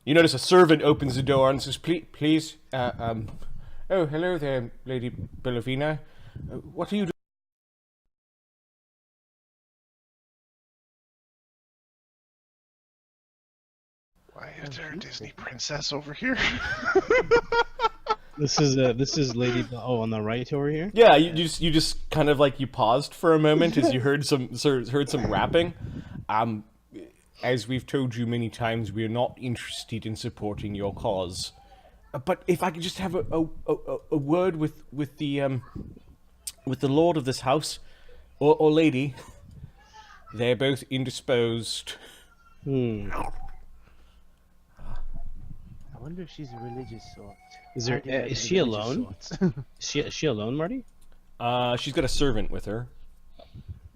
You notice a servant opens the door and says, please, oh, hello there, Lady Bellavina. What are you doing? Why is there a Disney princess over here? This is Lady. Oh, on the right over here. Yeah, you just kind of like you paused for a moment as you heard some rapping. As we've told you many times, we are not interested in supporting your cause. But if I could just have a word with the lord of this house, or lady, they're both indisposed. I wonder if she's a religious sort. Is she alone? Is she alone, Marty? She's got a servant with her.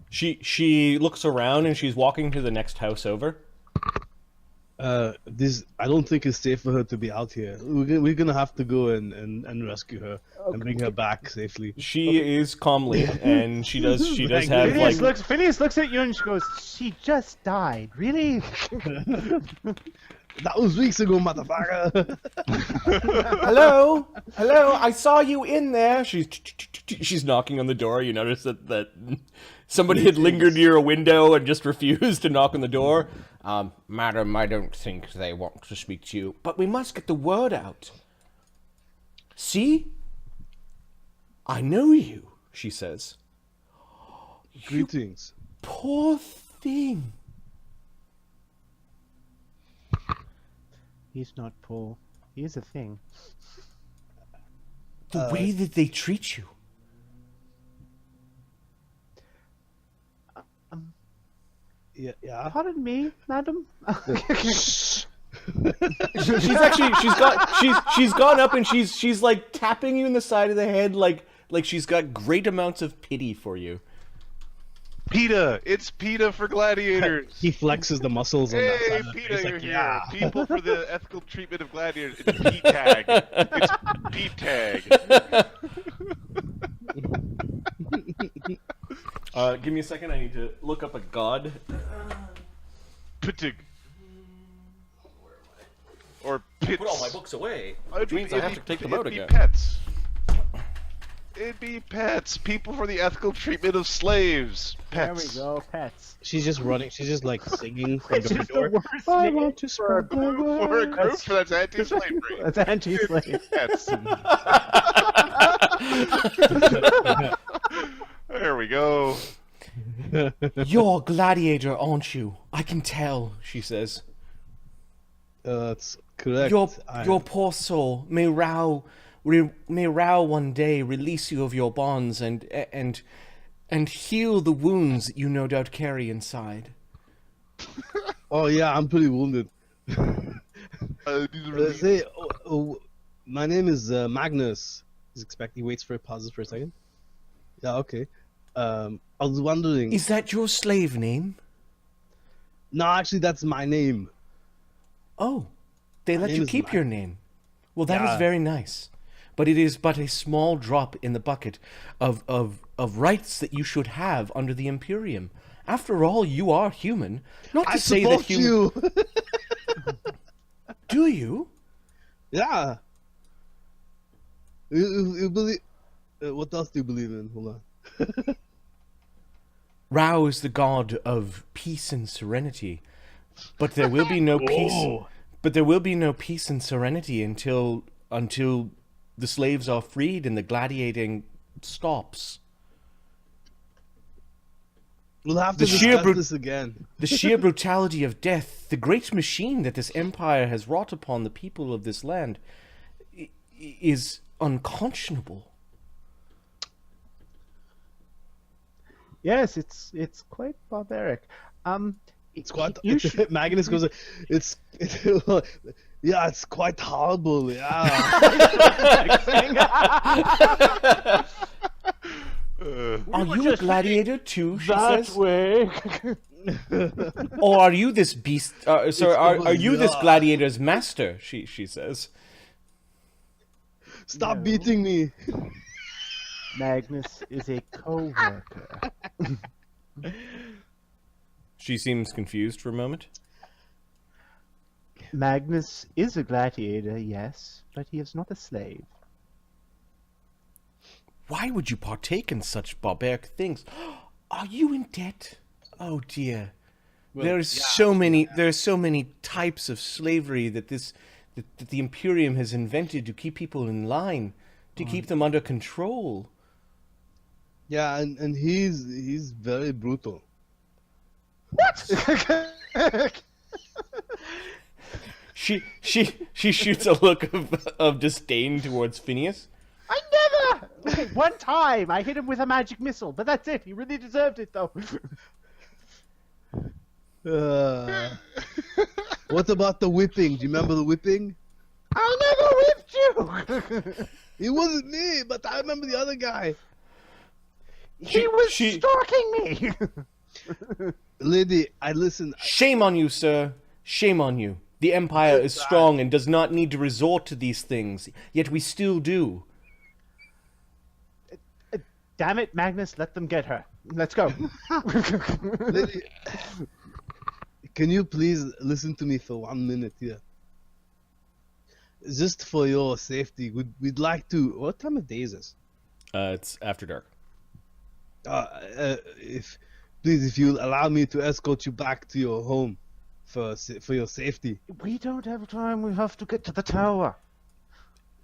She looks around and she's walking to the next house over. I don't think it's safe for her to be out here. We're gonna have to go and rescue her and bring her back safely. She is calmly, and she does have like. Phineas looks at you and she goes, "She just died. Really?" That was weeks ago, motherfucker. Hello, I saw you in there. She's knocking on the door. You notice that somebody had lingered near a window and just refused to knock on the door. Madam, I don't think they want to speak to you, but we must get the word out. See? I know you, she says. Greetings. You poor thing. He's not poor. He is a thing. The way that they treat you. Yeah. Pardon me, madam. She's gone up and she's like tapping you in the side of the head like she's got great amounts of pity for you. PETA! It's PETA for gladiators! He flexes the muscles on that Hey, side of the PETA, face, you're like, here! yeah. People for the ethical treatment of gladiators. It's P-Tag. It's P-Tag. Give me a second, I need to look up a god. Pittig. Or Pits. Put all my books away, which It'd means I have to take them out it'd again. be pets. It'd be pets. People for the ethical treatment of slaves. Pets. There we go, pets. She's just running. She's just like singing from It's the just door. the worst I name want to for a spread the group. For a word. group that's anti-slavery. That's anti-slave. Pets. There we go. You're a gladiator, aren't you? I can tell, she says. That's correct. Your poor soul may Rao one day release you of your bonds and heal the wounds that you no doubt carry inside. Oh yeah, I'm pretty wounded. My name is Magnus. He waits for pauses for a second. Yeah, okay. I was wondering. Is that your slave name? No, actually, that's my name. Oh, they let name you is keep Mag- your name. Well, that is Yeah. very nice. But it is but a small drop in the bucket of rights that you should have under the Imperium. After all, you are human. Not to I say that support human. you. Do you? Yeah. You believe? What else do you believe in? Hold on. Rao is the god of peace and serenity, but there will be no peace. Oh. But there will be no peace and serenity until the slaves are freed and the gladiating stops. We'll have The to sheer discuss brut- this again. The sheer brutality of death, the great machine that this empire has wrought upon the people of this land, is unconscionable. Yes, it's quite barbaric. It's quite. You should. Magnus goes. Yeah, it's quite horrible. Yeah. Are you a gladiator too? She That says. way. Or are you this beast? Are you this yeah. gladiator's master? She says. Stop beating me. Magnus is a co-worker. She seems confused for a moment. Magnus is a gladiator, yes, but he is not a slave. Why would you partake in such barbaric things? Are you in debt? Oh dear. Well, There are so many types of slavery that the Imperium has invented to keep people in line, to keep them under control. Yeah, and he's very brutal. What? She shoots a look of disdain towards Phineas. I never! Okay, one time I hit him with a magic missile, but that's it. He really deserved it, though. What about the whipping? Do you remember the whipping? I never whipped you! It wasn't me, but I remember the other guy. He was stalking me! Lady, I listen. Shame on you, sir. Shame on you. The Empire is strong and does not need to resort to these things, yet we still do. Damn it, Magnus, let them get her. Let's go. Lady, can you please listen to me for 1 minute here? Just for your safety, we'd like to. What time of day is this? It's after dark. If you allow me to escort you back to your home for your safety. We don't have time. We have to get to the tower.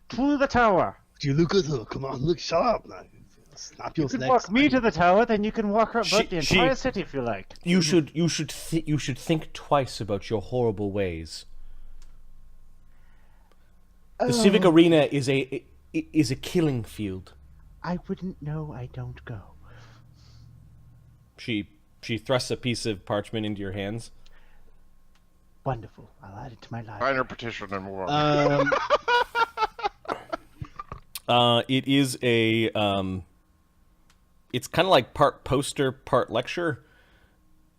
To the tower. You look at her. Come on, look. Shut up now. Snap your You can necks. walk me to the tower, then you can walk about the entire city if you like. You should think twice about your horrible ways. The Civic Arena is a killing field. I wouldn't know. I don't go. She thrusts a piece of parchment into your hands. Wonderful. I'll add it to my library. Sign her petition and more. It is a it's kind of like part poster, part lecture.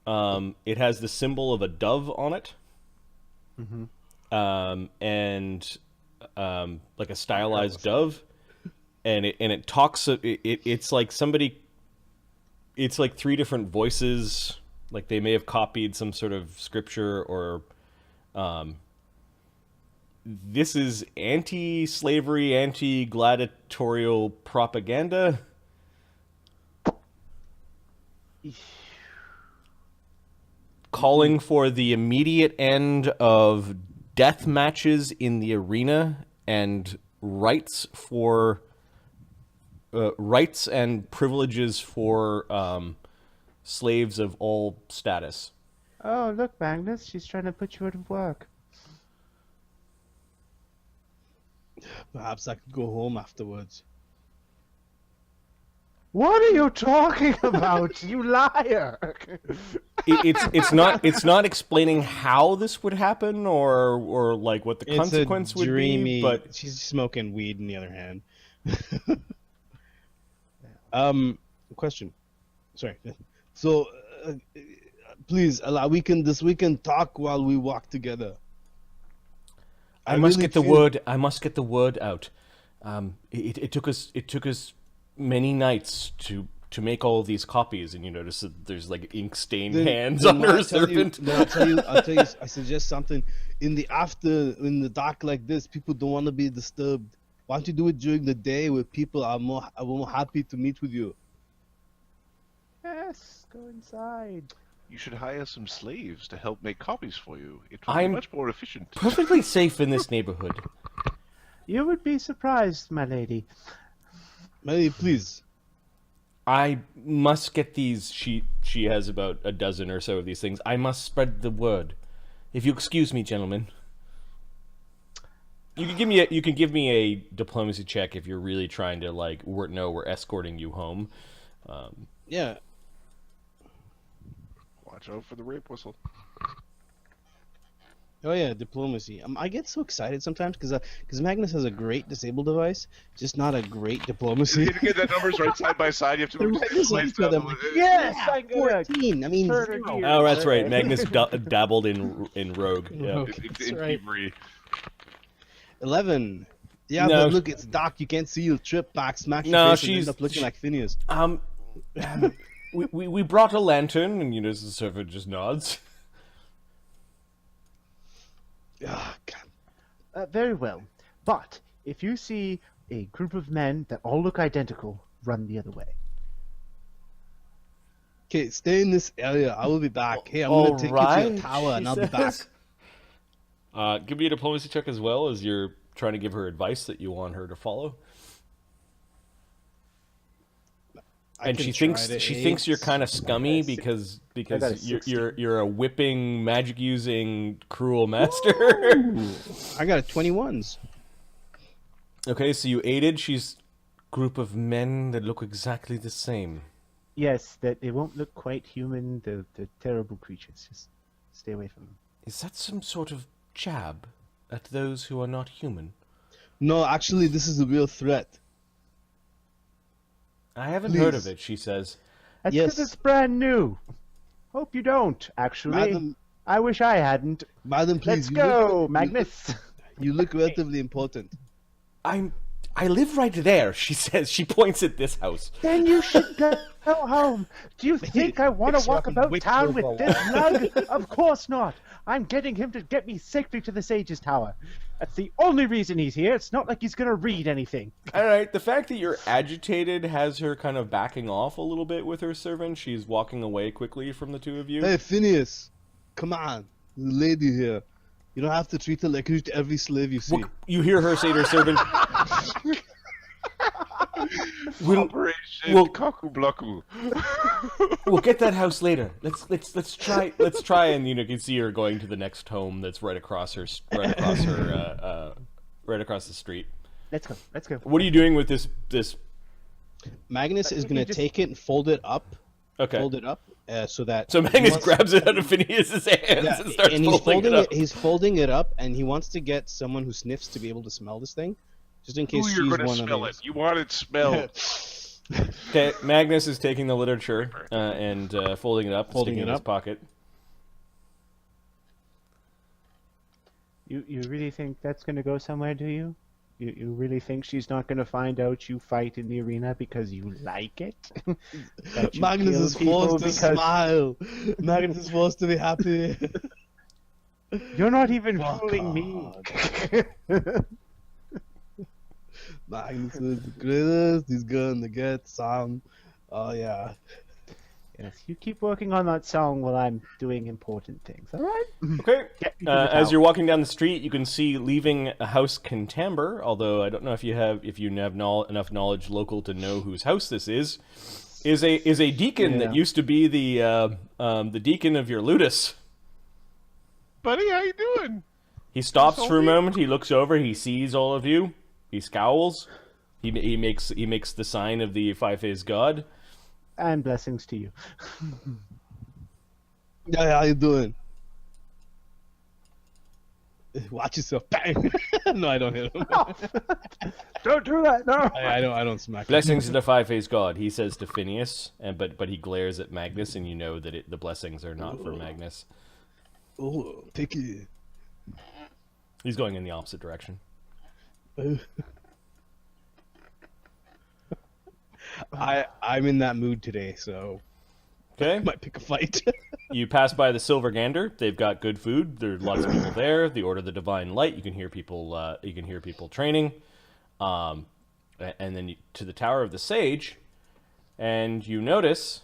It has the symbol of a dove on it. And like a stylized dove, and it talks. It's like somebody. It's like 3 different voices. Like they may have copied some sort of scripture, or this is anti-slavery, anti-gladiatorial propaganda. Calling for the immediate end of death matches in the arena and rights and privileges for slaves of all status. Oh, look, Magnus. She's trying to put you out of work. Perhaps I could go home afterwards. What are you talking about, you liar? It's not explaining how this would happen or like what the consequence would be. But she's smoking weed in the other hand. Question. Sorry. So, please allow we can talk while we walk together. I must get the word out. It took us many nights to make all of these copies, and you notice that there's like ink stained hands on her servant. I'll tell you. I suggest something. In the dark like this, people don't want to be disturbed. Why don't you do it during the day where people are more happy to meet with you? Yes, go inside. You should hire some slaves to help make copies for you. It would be I'm much more efficient. Perfectly safe in this neighborhood. You would be surprised, my lady. Mary, please. I must get these. She has about a dozen or so of these things. I must spread the word. If you excuse me, gentlemen. You can give me a diplomacy check if you're really trying to we're escorting you home. Yeah. Watch out for the rape whistle. Oh yeah, diplomacy. I get so excited sometimes because Magnus has a great disable device, just not a great diplomacy. You get that numbers right side by side. You have to move Yes, Yeah, 14. I mean, Oh, that's right. Magnus dabbled in rogue. Yeah. That's right. 11. Yeah, No. but look, it's dark. You can't see. You'll trip back, smack your No, face, and end up looking like Phineas. We brought a lantern, and the servant just nods. Very well. But if you see a group of men that all look identical, run the other way. Okay, stay in this area. I will be back. Hey, I'm gonna take you to your tower and I'll be back. Give me a diplomacy check as well as you're trying to give her advice that you want her to follow. And she thinks you're kind of scummy because you're a whipping, magic using, cruel master. I got a 21s. Okay, so you aided. She's group of men that look exactly the same. Yes, that they won't look quite human. They're terrible creatures. Just stay away from them. Is that some sort of jab at those who are not human? No, actually, this is a real threat. I haven't heard of it, she says. That's Yes. because it's brand new. Hope you don't, actually. Madam, I wish I hadn't. madam, please. Let's go, Magnus. You look relatively important. I live right there, she says. She points at this house. Then you should go home. Do you think I want to walk about town with this lug? Of course not. I'm getting him to get me safely to the Sage's Tower. That's the only reason he's here. It's not like he's going to read anything. All right, the fact that you're agitated has her kind of backing off a little bit with her servant. She's walking away quickly from the two of you. Hey, Phineas, come on. There's a lady here. You don't have to treat her like you treat every slave you see. Well, you hear her say to her servant, Operation we'll- Kaku Blaku. "We'll get that house later. Let's try." And you can see her going to the next home that's right across the street. Let's go. Let's go. What are you doing with this? Magnus is you going to just- take it and fold it up. Okay. Fold it up so that... So he Magnus wants- grabs it out of Phineas's hands Yeah, and starts and he's folding it up. He's folding it up, and he wants to get someone who sniffs to be able to smell this thing, just in case Ooh, she's you're gonna one smell of it. these. You want it smelled. Okay, Magnus is taking the literature and folding it up, and Folding sticking it it in his up. pocket. You really think that's going to go somewhere, do you? You really think she's not going to find out you fight in the arena because you like it? That you Magnus kill is people forced to because- smile. Magnus is forced to be happy. You're not even Fuck fooling me. Magnus is the greatest. He's gonna get some. Oh yeah. Yes, you keep working on that song while I'm doing important things. All right. Okay. Get me to the As tower. you're walking down the street, you can see leaving a house Contamber. Although I don't know if you have enough knowledge local to know whose house this is a deacon that Yeah. used to be the deacon of your ludus. Buddy, how you doing? He stops for a Soldy? moment. He looks over. He sees all of you. He scowls. He makes the sign of the five-faced god. And blessings to you. Yeah, how you doing? Watch yourself. Bang. No, I don't hit him. Don't do that. No. I don't smack him. Blessings to the five-faced god, he says to Phineas, but he glares at Magnus, and you know that the blessings are not for Magnus. Oh, picky. He's going in the opposite direction. I'm in that mood today, so Okay. might pick a fight. You pass by the Silver Gander. They've got good food. There's lots of people there. The Order of the Divine Light. You can hear people. You can hear people training. And then to the Tower of the Sage, and you notice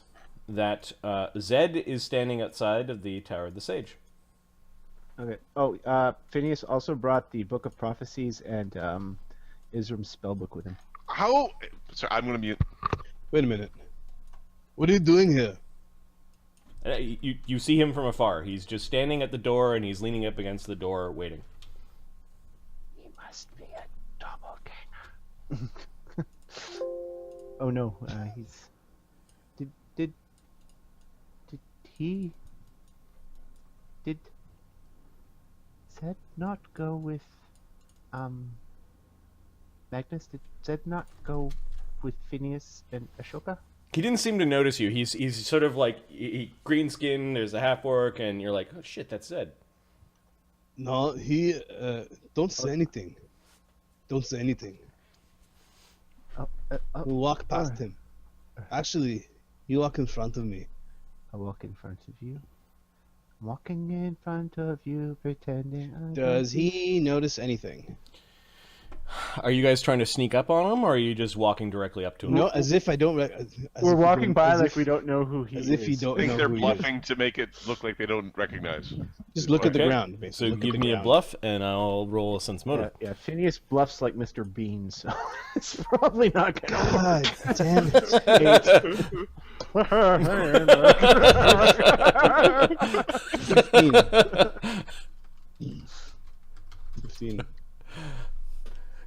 that Zedd is standing outside of the Tower of the Sage. Okay. Oh, Phineas also brought the Book of Prophecies and Isram's spellbook with him. How? Sorry, I'm gonna mute. Wait a minute. What are you doing here? You see him from afar. He's just standing at the door, and he's leaning up against the door, waiting. He must be a doppelganger. Oh no, he's. Did he? Did Zed not go with Magnus? Did Zed not go with Phineas and Ashoka? He didn't seem to notice you. He's sort of like green skin. There's a half orc, and you're like, oh shit, that's Zed. No, he. Don't say anything. Don't say anything. We'll walk past him. Actually, you walk in front of me. I walk in front of you. Walking in front of you, pretending I Does he notice anything? Are you guys trying to sneak up on him, or are you just walking directly up to him? No, as if I don't. We're walking by like we don't know who he as is. if you don't I think know they're who he is. bluffing to make it look like they don't recognize. Just look at the Okay. ground. So Basically. Look at give the me a ground. bluff, and I'll roll a sense motive. Yeah, Phineas bluffs like Mr. Bean, so it's probably not gonna God damn it! work. 15.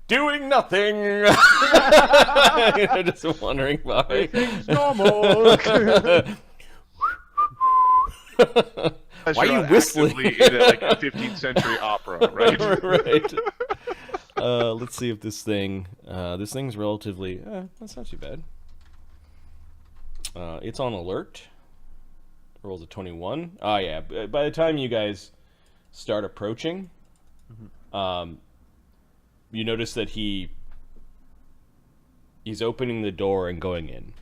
Doing nothing. Just wandering by. Everything's normal. Unless Why are you're you not whistling? actively in like a 15th century opera, right? Right. Let's see if this thing's relatively. That's not too bad. It's on alert. Rolls a 21. Oh yeah. By the time you guys start approaching, you notice that he's opening the door and going in.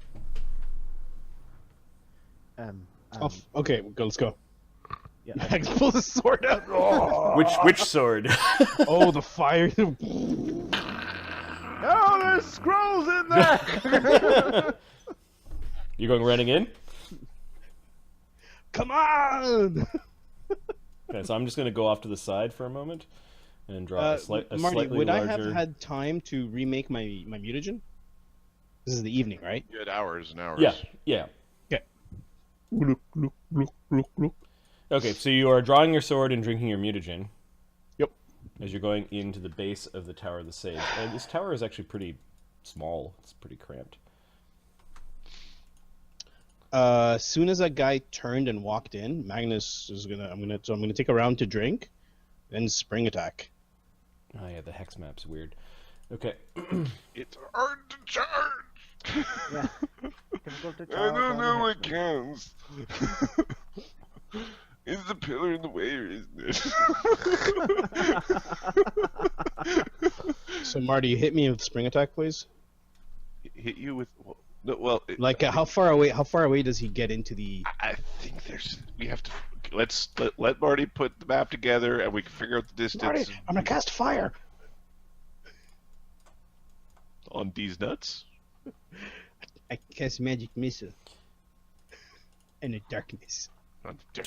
Okay, let's go. Yeah, I can pull the sword out. Oh, Which sword? oh the fire! oh, there's scrolls in there. You going running in? Come on! Okay, so I'm just gonna go off to the side for a moment and draw a Marty, slightly would larger. I have had time to remake my mutagen? This is the evening, right? You had hours and hours. Yeah. Okay. Okay, so you are drawing your sword and drinking your mutagen. Yep. As you're going into the base of the Tower of the Sage. And this tower is actually pretty small. It's pretty cramped. As soon as that guy turned and walked in, Magnus is gonna. I'm gonna take a round to drink, then spring attack. Oh yeah, the hex map's weird. Okay. It's hard to charge. Yeah. I don't know what counts. Is the pillar in the way or isn't it? So Marty, hit me with spring attack, please. Hit you with well. Like how far away? How far away does he get into the? I think we have to let Marty put the map together and we can figure out the distance. Marty, I'm gonna cast fire. On these nuts. I cast magic missile. In the darkness.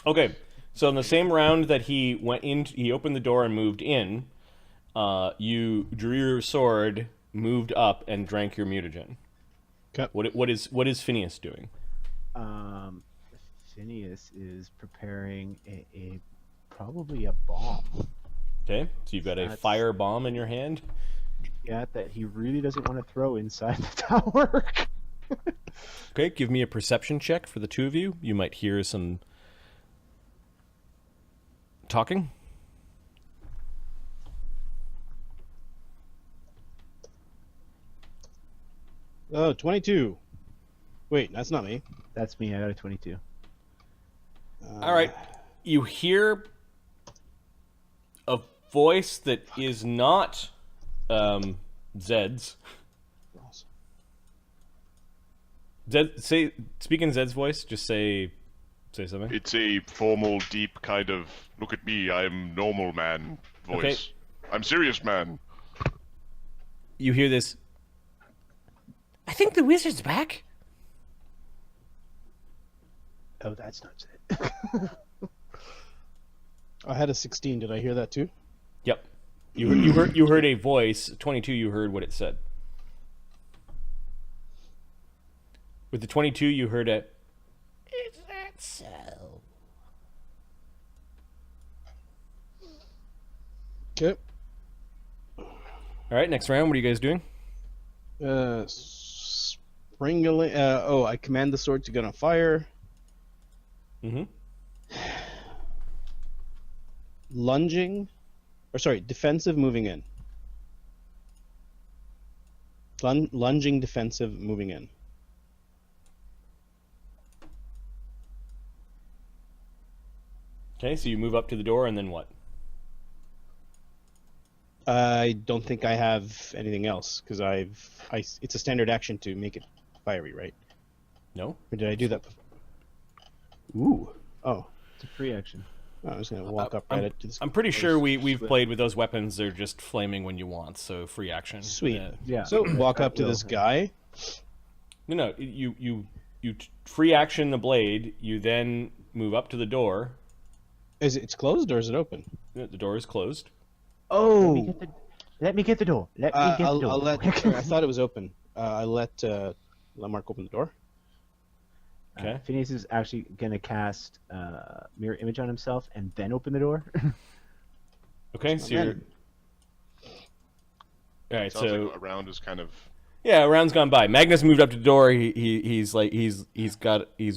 Okay. So in the same round that he went in, he opened the door and moved in. You drew your sword, moved up, and drank your mutagen. Okay. What is Phineas doing? Phineas is preparing a probably a bomb. Okay, so you've got a That's- fire bomb in your hand. Yeah, that he really doesn't want to throw inside the tower. Okay, give me a perception check for the two of you. You might hear some talking. Oh, 22. Wait, that's not me. That's me. I got a 22. All right, you hear a voice that is not Zed's. Zed, speak in Zed's voice. Just say something. It's a formal, deep kind of look at me, I'm normal man voice. Okay. I'm serious man. You hear this. I think the wizard's back. Oh, that's not it. I had a 16. Did I hear that too? Yep. You heard a voice. 22. You heard what it said. With the 22, you heard a. Is that so? Okay. All right. Next round. What are you guys doing? Springling. I command the sword to get on fire. Mm-hmm. Lunging. Defensive moving in. Lunging, defensive, moving in. Okay, so you move up to the door, and then what? I don't think I have anything else because it's a standard action to make it fiery, right? No. Or did I do that before? Ooh. Oh. It's a free action. I'm just gonna walk up right to this. I'm pretty sure we've played with those weapons. They're just flaming when you want, so free action. Sweet. Yeah. So walk up to this guy. No, you free action the blade. You then move up to the door. It's closed or is it open? The door is closed. Oh. Let me get the door. Let me get the door. I'll let. I thought it was open. I let Mark open the door. Okay. Phineas is actually gonna cast mirror image on himself and then open the door. Okay, so you're. All right, Sounds so like a round is kind of. yeah, a round's gone by. Magnus moved up to the door. He's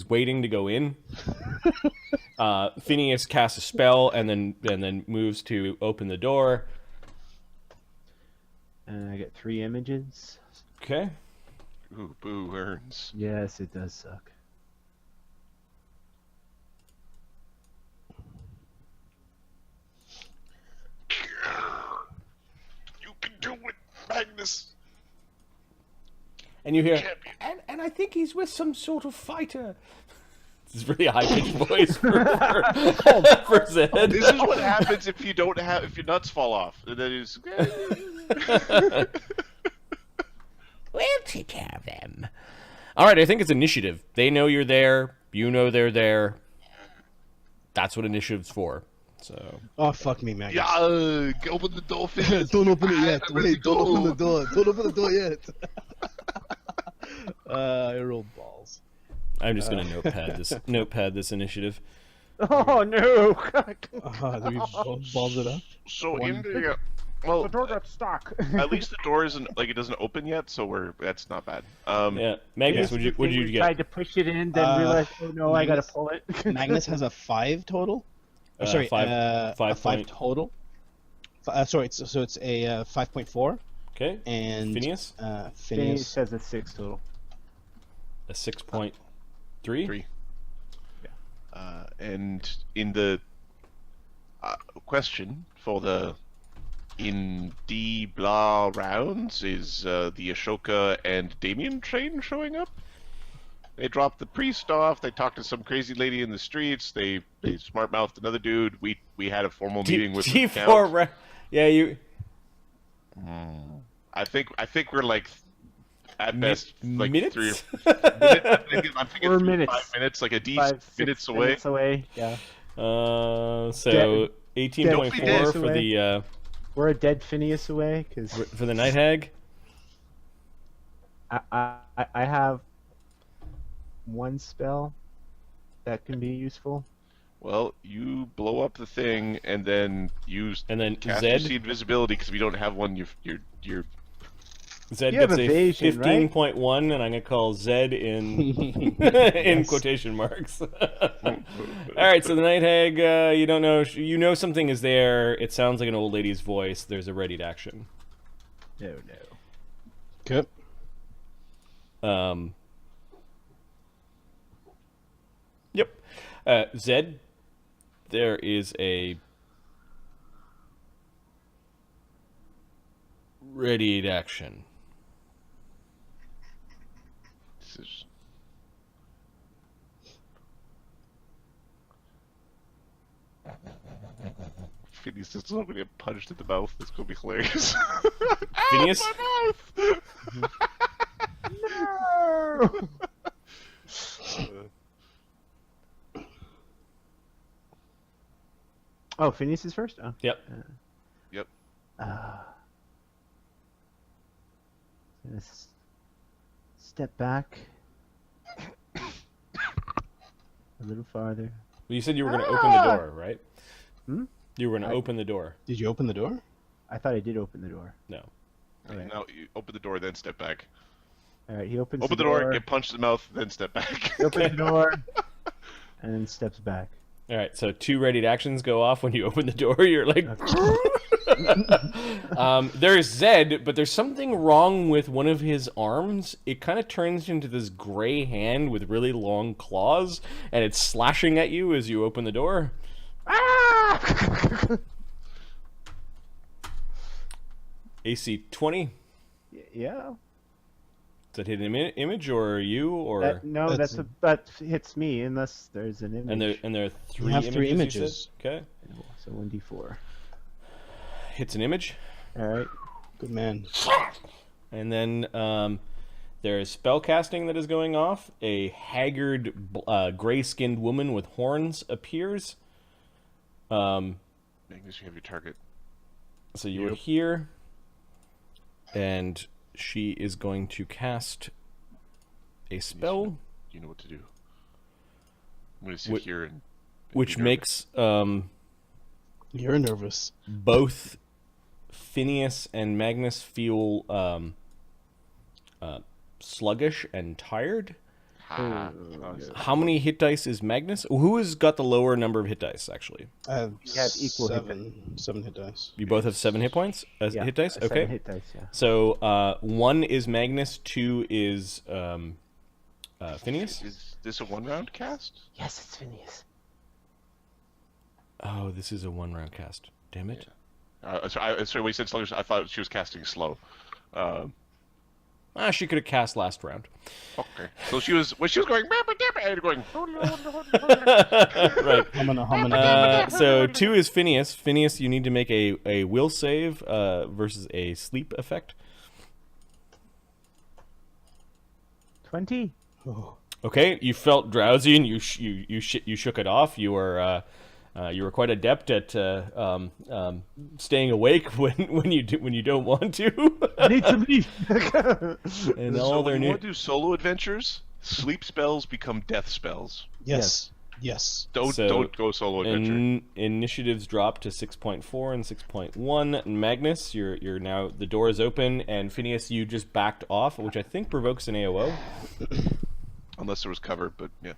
waiting to go in. Phineas casts a spell and then moves to open the door. And I get 3 images. Okay. Ooh, boo earns. Yes, it does suck. You can do it, Magnus. And you hear, and I think he's with some sort of fighter. This is really high pitched voice for Zed. This is what happens if your nuts fall off. And then it's. We'll take care of them. All right, I think it's initiative. They know you're there. You know they're there. That's what initiative's for. So. Oh fuck me, Magnus. Yeah, open the door, Phineas. Don't open it yet. Where's Wait, the don't door? open the door. Don't open the door yet. I rolled balls. I'm just gonna notepad this initiative. Oh no! Do we balls it up? So in the well, The door got stuck. at least the door isn't like it doesn't open yet, so that's not bad. Yeah, Magnus, what did you get? Tried to push it in, then realized, oh no, I gotta pull it. Magnus has a 5 total. Oh, sorry, five a 5 total. Sorry, it's a 5.4. Okay. And Phineas? Phineas has a 6 total. A 6.3. 3. And in the question for the in D blah rounds is the Ashoka and Damian train showing up. They dropped the priest off. They talked to some crazy lady in the streets. They smart mouthed another dude. We had a formal meeting with the Count. Yeah, you. I think we're like at best like minutes? 3 minutes. I'm thinking 4 3 minutes. 5 minutes, like a D 5, minutes 6 away. minutes away. Yeah. So 18.4 for the We're a dead Phineas away because for the night hag. I have 1 spell that can be useful. Well, you blow up the thing and then cast your Zed. see invisibility because if you don't have one, you're Zed You have gets a evasion, right? 15.1, and I'm gonna call Zed in quotation marks. All right, so the night hag, you don't know. You know something is there. It sounds like an old lady's voice. There's a ready to action. No. Good. Yep. Zed, there is a ready action. This is... Phineas is not going to get punched in the mouth. That's going to be hilarious. Phineas? My mouth! No! Oh, Phineas is first? Oh. Yep. Yep. Step back. A little farther. Well, you said you were going to open the door, right? Hmm? You were going to open the door. Did you open the door? I thought I did open the door. No. Alright. Now you open the door, then step back. Alright, he opens Open the door, get punched in the mouth, then step back. He opens the door, and then steps back. All right, so 2 ready actions go off when you open the door. You're like, there's Zed, but there's something wrong with one of his arms. It kind of turns into this gray hand with really long claws, and it's slashing at you as you open the door. Ah! AC 20. Yeah. that hit an image or you or? No, that hits me unless there's an image. And there are three. You have images, 3 you images. said? Okay. So 1d4. Hits an image. All right. Good man. And then there is spell casting that is going off. A haggard, gray-skinned woman with horns appears. Magnus, you have your target. So you are here, and she is going to cast a spell. You know what to do. I'm going to sit here and... Which makes You're nervous. both Phineas and Magnus feel sluggish and tired. How many hit dice is Magnus? Who has got the lower number of hit dice, actually? I have You have equal hit 7 hit dice. You both have 7 hit points? Hit dice? 7 Okay. hit dice, yeah. So 1 is Magnus, 2 is Phineas? Is this a one-round cast? Yes, it's Phineas. Oh, this is a 1-round cast. Damn it. Sorry, when you said sluggish, I thought she was casting slow. She could have cast last round. Okay. So she was going... And going... Right. Humana. So 2 is Phineas. Phineas, you need to make a will save versus a sleep effect. 20. Oh. Okay, you felt drowsy and you shook it off. You were quite adept at staying awake when you don't want to. Need to leave. And So all their when you new want to do solo adventures, sleep spells become death spells. Yes. Yes. Don't go solo adventure. Initiatives drop to 6.4 and 6.1. Magnus, you're now, the door is open, and Phineas, you just backed off, which I think provokes an AOO. Unless there was cover, but yeah.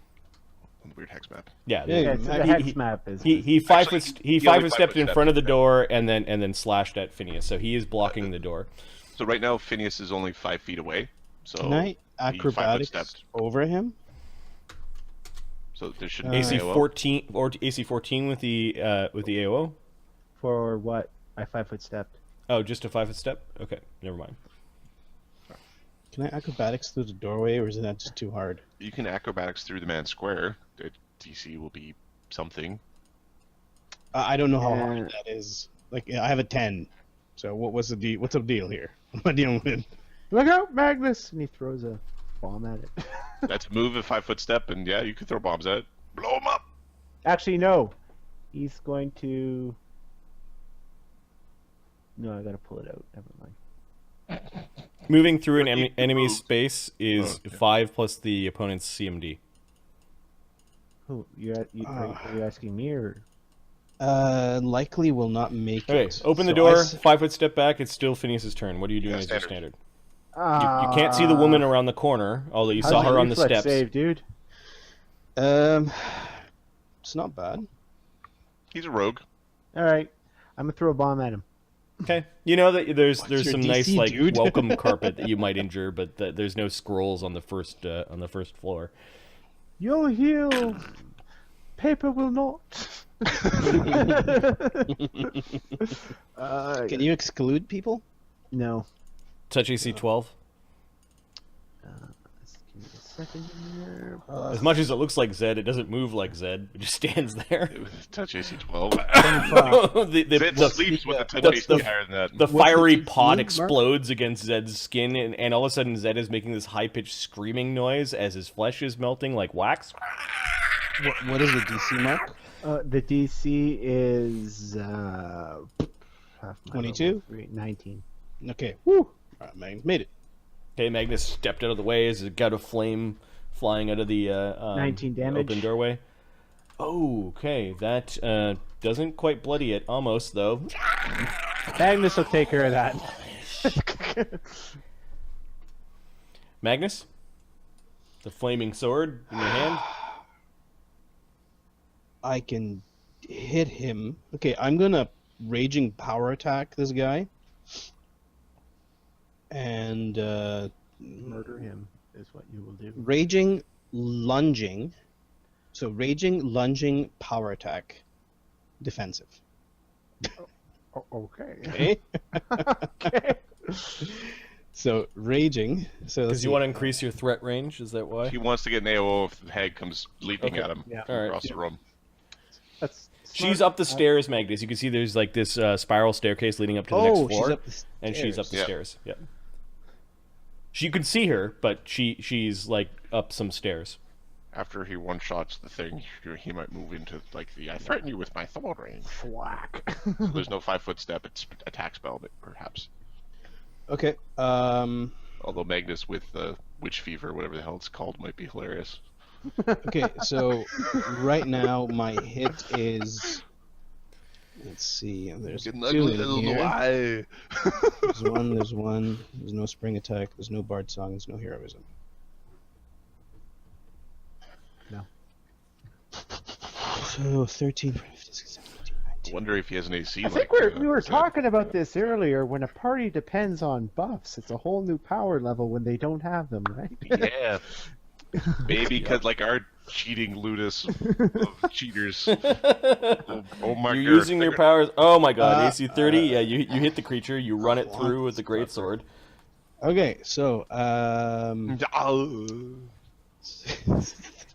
On the weird hex map. Yeah, Yeah, The He- hex map is. he five Actually, foot he five only foot stepped in 5 foot front of the stepped. door and then slashed at Phineas. So he is blocking the door. So right now Phineas is only 5 feet away. So Can I he 5 foot acrobatics stepped. over him? So there shouldn't be AC an AOO. 14 or AC 14 with the AOO. For what? I 5-foot stepped. Oh, just a 5 foot step. Okay, never mind. Can I acrobatics through the doorway, or is that just too hard? You can acrobatics through the man's square. The DC will be something. I don't know how Yeah. hard that is. Like, I have a 10. So what's the deal? What's the deal here? What am I dealing with? Look out, Magnus! And he throws a bomb at it. That's move a 5 foot step, and yeah, you can throw bombs at it. Blow him up. Actually, no. He's going to. No, I gotta pull it out. Never mind. Moving through an He enemy moved. space is 5 plus the opponent's CMD. Who? Are you asking me or? Likely will not make Okay, it. open the So door. I s- 5 foot step back. It's still Phineas's turn. What are you doing Yeah, as your standard. standard? You can't see the woman around the corner, although you saw her on the steps. Save, dude. It's not bad. He's a rogue. All right, I'm gonna throw a bomb at him. Okay, you know that there's your some DC, nice like dude? welcome carpet that you might injure, but there's no scrolls on the first floor. You'll heal. Paper will not. Can you exclude people? No. Touch AC 12. Just give me a second here. As much as it looks like Zed, it doesn't move like Zed. It just stands there. Touch AC 12. the Zed sleeps with a touch the- AC the- higher than that. The What's the fiery DC, pot Mark? explodes against Zed's skin, and all of a sudden Zed is making this high-pitched screaming noise as his flesh is melting like wax. What is the DC mark? The DC is 22? 19. Okay. Woo. All right, man, made it. Okay, Magnus stepped out of the way as a gout of flame flying out of the 19 damage. open doorway. Oh, okay. That doesn't quite bloody it. Almost, though. Magnus will take care of that. Magnus? The flaming sword in your hand? I can hit him. Okay, I'm gonna raging power attack this guy. And Murder him is what you will do. raging lunging. So raging lunging power attack. Defensive. Okay. Okay. Okay. So raging. So let's Because you see. want to increase your threat range, is that why? He wants to get an AOO if the hag comes leaping Okay. at him Yeah. All right. across the room. That's She's smart. up the stairs, Magnus. You can see there's like this spiral staircase leading up to the Oh, next floor, she's up the and she's up the Yep. stairs. Yep. You can see her, but she's like up some stairs. After he one-shots the thing, he might move into like the I threaten you with my Thor range. Whack. So there's no 5-foot step. It's attack spell, perhaps. Okay. Although Magnus with witch fever, whatever the hell it's called, might be hilarious. Okay. So right now my hit is. Let's see. There's Getting two ugly in little here. eye. There's one. There's one. There's no spring attack. There's no bard song. There's no heroism. No. So 13, 15, 16, 17, I 19. wonder if he has an AC. I think we were talking about this earlier. When a party depends on buffs, it's a whole new power level when they don't have them, right? Yeah. Maybe because like our cheating ludus of cheaters. Oh my You're god. using your powers. Oh my god, AC 30. Yeah, you hit the creature, you run it through with the great sword. Okay. So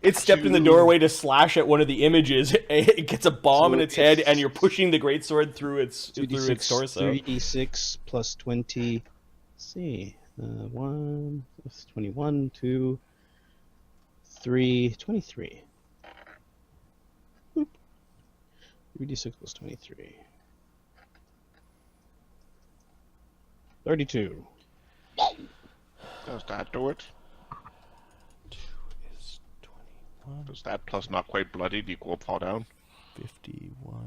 It stepped in the doorway to slash at one of the images. It gets a bomb in its head, and you're pushing the great sword through its torso. 3d6 plus 20. Let's see. 1 plus 21, 2, 3, 23. Boop. 3d6 plus 23. 32. Does that do it? Is 21, Does that plus not quite bloodied equal fall down? 51.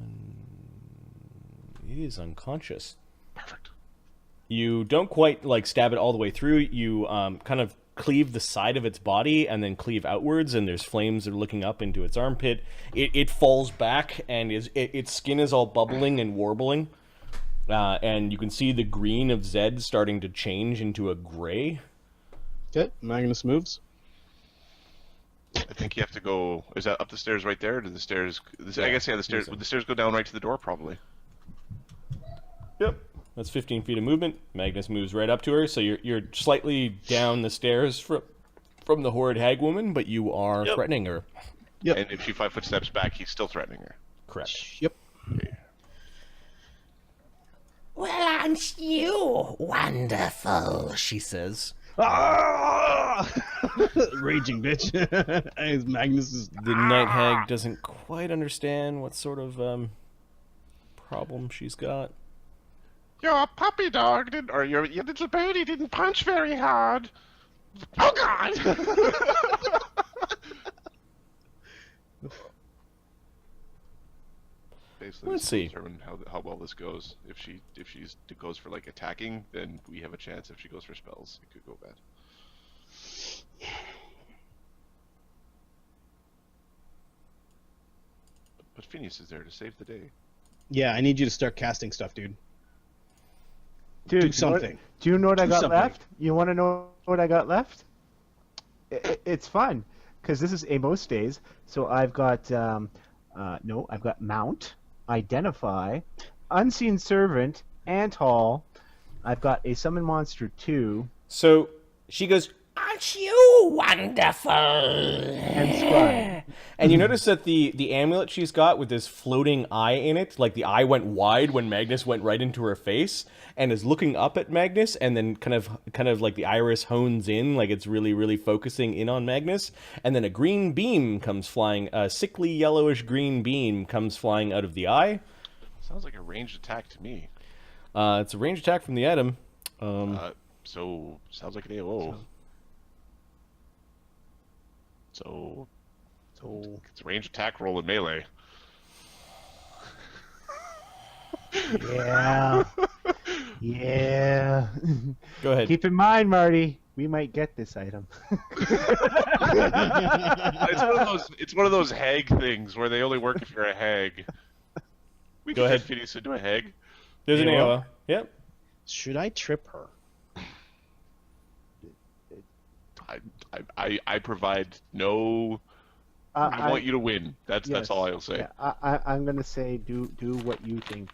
It is unconscious. Perfect. You don't quite like stab it all the way through. You kind of cleave the side of its body and then cleave outwards, and there's flames that are looking up into its armpit. It falls back, and its skin is all bubbling and warbling. And you can see the green of Zedd starting to change into a gray. Okay, Magnus moves. I think you have to go. Is that up the stairs right there? Or do the stairs? I guess yeah. The stairs. Would the stairs go down right to the door? Probably. Yep. That's 15 feet of movement. Magnus moves right up to her, so you're slightly down the stairs from the horrid hag woman, but you are threatening her. Yep. And if she 5 foot steps back, he's still threatening her. Correct. Yep. Well, aren't you wonderful? She says. Ah! Raging bitch. As Magnus is. The night hag doesn't quite understand what sort of problem she's got. Your puppy dog didn't, or your little birdie didn't punch very hard. Oh God! Basically, Let's this see. will determine how well this goes. If she goes for like attacking, then we have a chance. If she goes for spells, it could go bad. But Phineas is there to save the day. Yeah, I need you to start casting stuff, dude. Dude, Do something. Do you know what I Do got something. left? You want to know what I got left? It's fun because this is a most days. So I've got I've got mount, identify, unseen servant, ant hall. I've got a summon monster 2 So she goes, "Aren't you wonderful?" and scribe. And you notice that the amulet she's got with this floating eye in it, like the eye went wide when Magnus went right into her face, and is looking up at Magnus, and then kind of like the iris hones in, like it's really, really focusing in on Magnus, and then a green beam comes flying, a sickly yellowish green beam comes flying out of the eye. Sounds like a ranged attack to me. It's a ranged attack from the item. So sounds like an AOO. So it's a ranged attack roll in melee. Yeah. Yeah. Go ahead. Keep in mind, Marty, we might get this item. It's one of those hag things where they only work if you're a hag. We Go can ahead. get Phineas into a hag. There's an AOO. AOO. Yep. Should I trip her? I provide no. I want you to win. That's all I'll say. Yeah, I'm gonna say do what you think.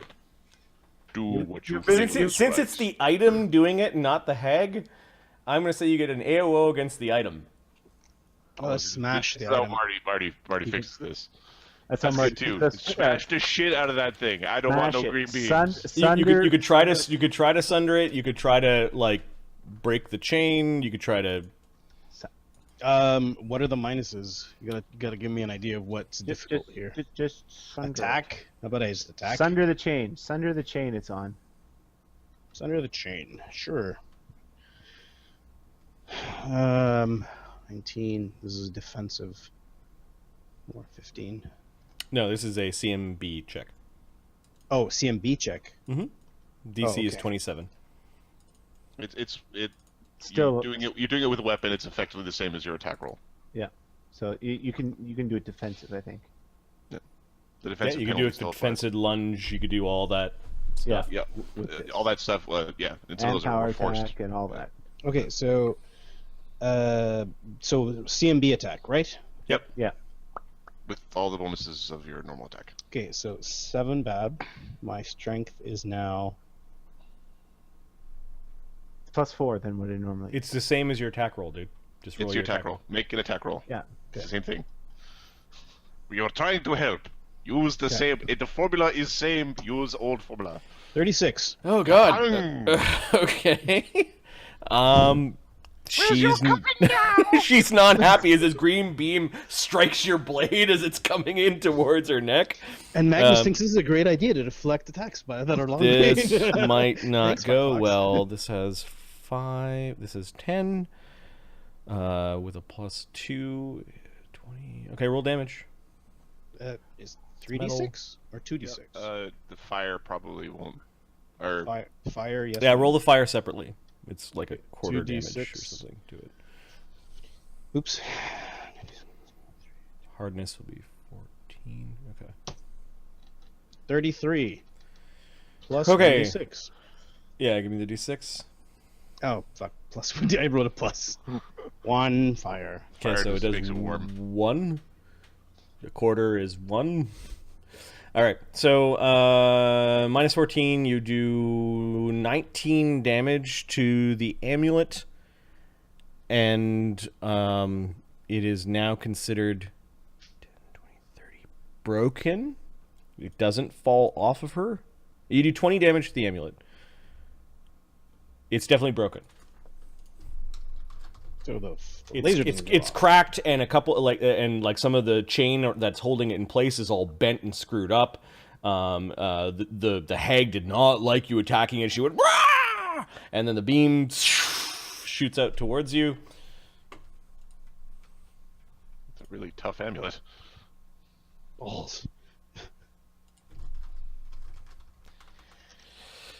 do what you Since, think it, is since right. it's the item doing it, not the hag, I'm gonna say you get an AOO against the item. Oh, let's smash This the is how item. Marty fixes this. That's That's how good too. Smash the shit out of that thing. I don't want no green beans. You could try to sunder it. You could try to like break the chain. You could try to. What are the minuses? You gotta give me an idea of what's difficult here. Just sunder Attack. How about I just attack? Sunder the chain. Sunder the chain. It's on. Sunder the chain. Sure. 19. This is defensive. Or 15. No, this is a CMB check. Oh, CMB check. DC is 27. It's Still you're doing it with a weapon. It's effectively the same as your attack roll. Yeah. So you can do it defensive, I think. The defensive You could do a defensive lunge. You could do all that stuff. Yeah, all that stuff. Yeah, and some of those power are forced. attack and all that. Okay, so CMB attack, right? Yep. Yeah. With all the bonuses of your normal attack. Okay, so 7 bab. My strength is now +4 than what it normally. It's the same as your attack roll, dude. Just roll It's your attack roll. Make an attack roll. Yeah. It's the same thing. We are trying to help. Use the same. The formula is same. Use old formula. 36. Oh God. Bang! Okay. She's not happy as this green beam strikes your blade as it's coming in towards her neck. And Magnus thinks this is a great idea to deflect attacks by that are long This range. might not Thanks, go Firefox. well. This has 5. This is 10. With a +2, 20. Okay, roll damage. Is 3d6 or 2d6? The fire probably won't. Or Fire, yes. Yeah, roll the fire separately. It's like a quarter damage or 2d6. something to it. Oops. Hardness will be 14. Okay. 33. Plus Okay. 1d6. Yeah, give me the d6. Oh, fuck. Plus 1. I wrote a plus. 1 fire. Okay, Fire so it just does makes it warm. 1. A quarter is 1. All right, so -14, you do 19 damage to the amulet, and it is now considered 10, 20, 30 broken. It doesn't fall off of her. You do 20 damage to the amulet. It's definitely broken. So the laser beams It's go off. cracked, and a couple like some of the chain that's holding it in place is all bent and screwed up. The hag did not like you attacking it. She went, "Rah!" And then the beam shoots out towards you. it's a really tough amulet. Balls.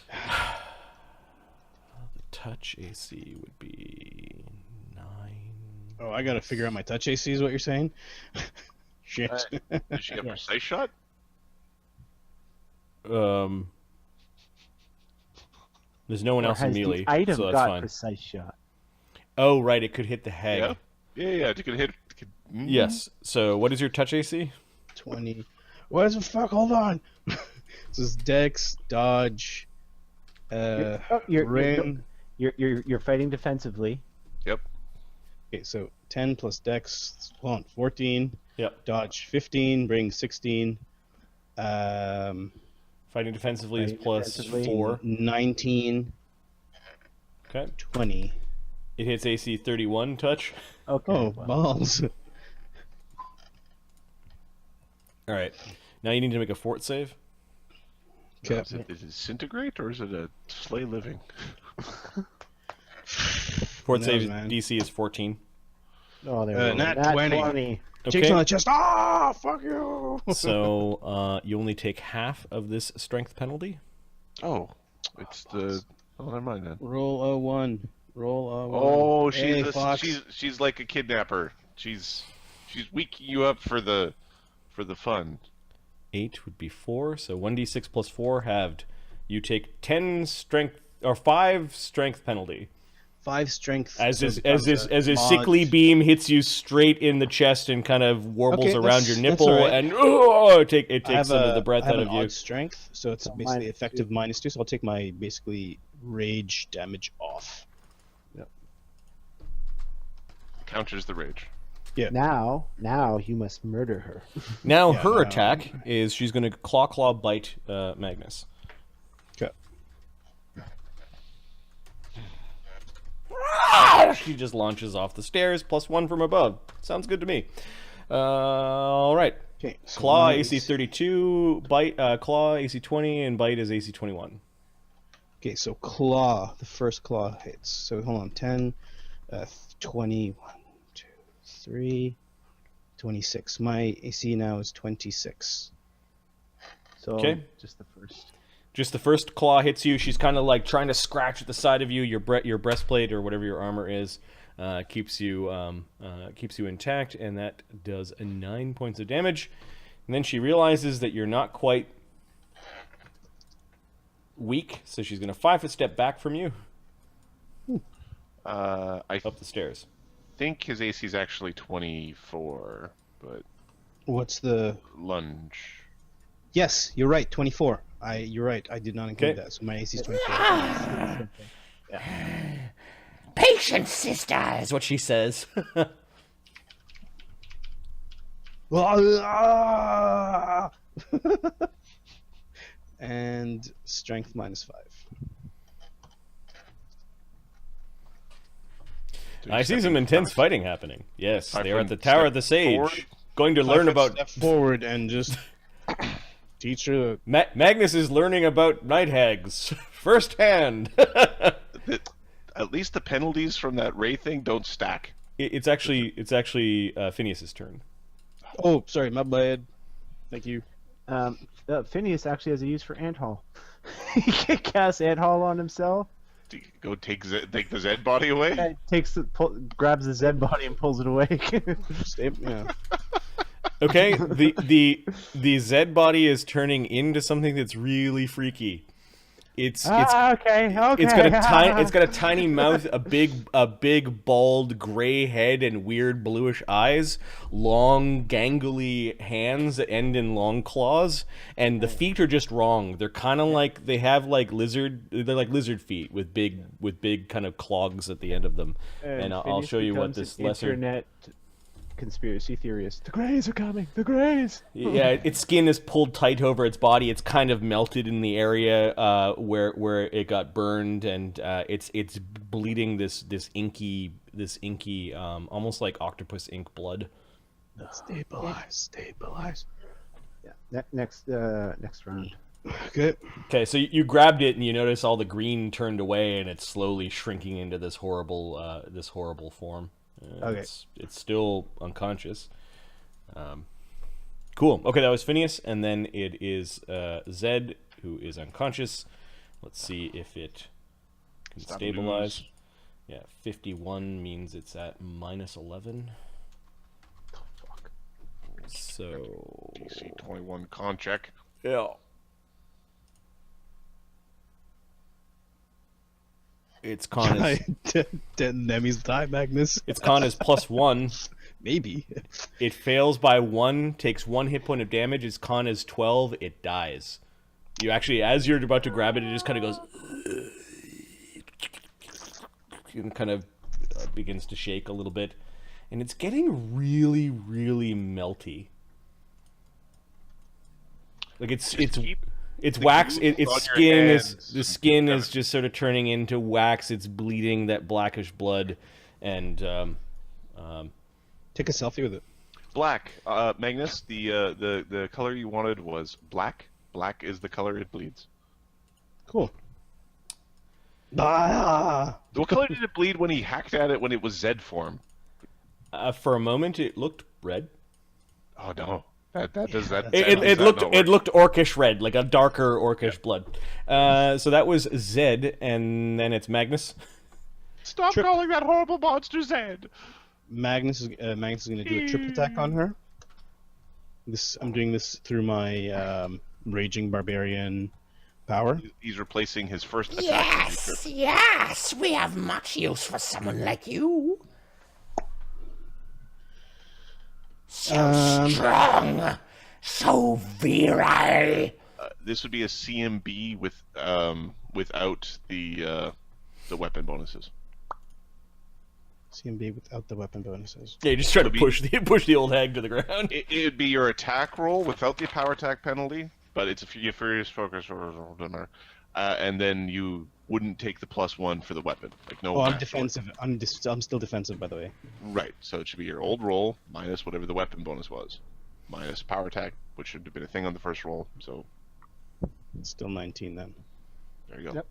The touch AC would be 9. Oh, I gotta figure out my touch AC is what you're saying? Shit. Does she have precise shot? There's no one else in Has melee, the item so that's got fine. precise shot? Oh, right, it could hit the hag. Yeah. You can hit. Yes. So, what is your touch AC? 20. What the fuck? Hold on. This is Dex, Dodge, Ring. You're fighting defensively. Yep. Okay, so 10 plus Dex, hold on, 14. Yep. Dodge 15, Ring 16. Fighting defensively is Fighting plus defensively. 4. 19, Okay. 20. It hits AC 31 touch. Okay. Oh, well, balls. All right. Now you need to make a fort save. Okay. Is it disintegrate or is it a slay living? Fort No, save man. DC is 14. Oh, there we go. nat Nat 20. Jake's on the chest. Ah, fuck you. So you only take half of this strength penalty. Oh, it's the. Oh, never mind then. Roll a 1. Roll a 1. Oh, Hey, Fox. she's like a kidnapper. She's weaking you up for the fun. 8 would be 4, so 1d6 plus 4 halved. You take 10 strength or 5 strength penalty. 5 strength. As so his it becomes a mod. sickly beam hits you straight in the chest and kind of warbles Okay, around your that's nipple, all right. and it takes I have some of the breath I have out an of you. odd strength, so it's basically effective -2. So I'll take my basically rage damage off. Counters the rage. Yeah. Now you must murder her. Now Yeah, her no. attack is she's going to claw bite Magnus. Okay. She just launches off the stairs, +1 from above. Sounds good to me. All right. Okay. So Claw my AC 32, bite claw AC 20, and bite is AC 21. Okay, so claw, the first claw hits. So hold on, 10, 20, 1, 2, 3, 26. My AC now is 26. So Okay. just the first. Just the first claw hits you. She's kind of like trying to scratch at the side of you. Your breastplate or whatever your armor is keeps you intact, and that does 9 points of damage. And then she realizes that you're not quite weak, so she's going to 5-foot step back from you I up the stairs. think his AC is actually 24, but What's the... lunge. Yes, you're right, 24. You're right, I did not include Okay. that. So my AC is 24. Patience, sister, is what she says. And strength -5. I see some intense fighting happening. Yes, Five they're at foot the Tower step of the Sage, forward. going to learn about... Step forward and just teach her. Magnus is learning about night hags firsthand. At least the penalties from that Ray thing don't stack. It's actually Phineas's turn. Oh, sorry, my bad. Thank you. Phineas actually has a use for Ant Hall. He can cast Ant Hall on himself. Do you go take the Zed body away? Grabs the Zed body and pulls it away. Yeah. Okay, the Zed body is turning into something that's really freaky. It's okay. it's got a tiny mouth, a big bald gray head, and weird bluish eyes, long gangly hands that end in long claws, and the feet are just wrong. They're kind of like they're like lizard feet with big kind of clogs at the end of them. And I'll show you what this lesser internet conspiracy theorist. The Greys are coming. The Greys. Yeah, its skin is pulled tight over its body. It's kind of melted in the area where it got burned, and it's bleeding this inky almost like octopus ink blood. Stabilize. Yeah. Next round. Okay. Okay, so you grabbed it and you notice all the green turned away, and it's slowly shrinking into this horrible form. Okay. It's still unconscious. Cool. Okay, that was Phineas, and then it is Zed, who is unconscious. Let's see if it can stabilize. Lose. Yeah, 51 means it's at -11. Fuck. So DC 21 con check. yeah. Its con is Nemi's die, Magnus. its con is +1. Maybe. It fails by 1, takes 1 hit point of damage. Its con is 12. It dies. You actually, as you're about to grab it, it just kind of goes and kind of begins to shake a little bit, and it's getting really, really melty. Like it's wax. Its on your skin hands. the skin is just sort of turning into wax. It's bleeding that blackish blood, and Take a selfie with it. Black. Magnus, the color you wanted was black. Black is the color it bleeds. Cool. Ah! What color did it bleed when he hacked at it when it was Zed form? for a moment, it looked red. Oh no. That does that. It looked orcish red, like a darker orcish blood. So that was Zed, and then it's Magnus. Stop calling that horrible monster Zed. Magnus is going to do a trip attack on her. I'm doing this through my Raging Barbarian power. He's replacing his first attack. Yes, we have much use for someone like you. So strong, so virile. This would be a CMB with without the weapon bonuses. CMB without the weapon bonuses. Yeah, you just try to push the old hag to the ground. It would be your attack roll without the power attack penalty, but it's a furious focus or whatever. And then you wouldn't take the +1 for the weapon. Like no. Oh, I'm defensive. I'm still defensive, by the way. Right. So it should be your old roll minus whatever the weapon bonus was, minus power attack, which should have been a thing on the first roll. So It's still 19 then. there you go. Yep.